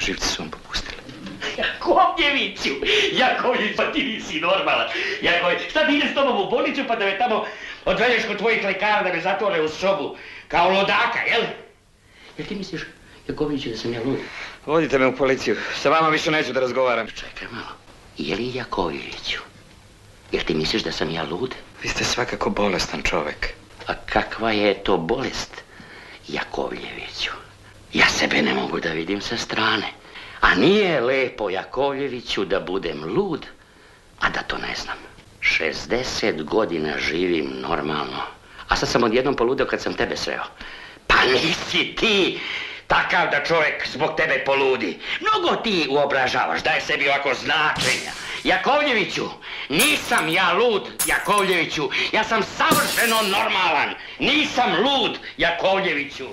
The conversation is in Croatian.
živci su vam popustili. Jakovljeviću! Jakovljević, pa ti nisi normalan. Jakovljević, šta ti ide s tobom u bolnicu pa da me tamo odvedeš kod tvojih lekara da me zatvore u sobu kao lodaka, jel? Jel ti misliš, Jakovljeviću, da sam ja lud? Vodite me u policiju. Sa vama više neću da razgovaram. Čekaj malo. Je li Jakovljeviću? Jel ti misliš da sam ja lud? Vi ste svakako bolestan čovek. A kakva je to bolest, Jakovljeviću? Ja sebe ne mogu da vidim sa strane. A nije lepo, Jakovljeviću, da budem lud, a da to ne znam. 60 godina živim normalno, a sad sam odjednom poludeo kad sam tebe sreo. Pa nisi ti takav da čovjek zbog tebe poludi. Mnogo ti uobražavaš, daj sebi ovako značenja. Jakovljeviću, nisam ja lud, Jakovljeviću. Ja sam savršeno normalan. Nisam lud, Jakovljeviću.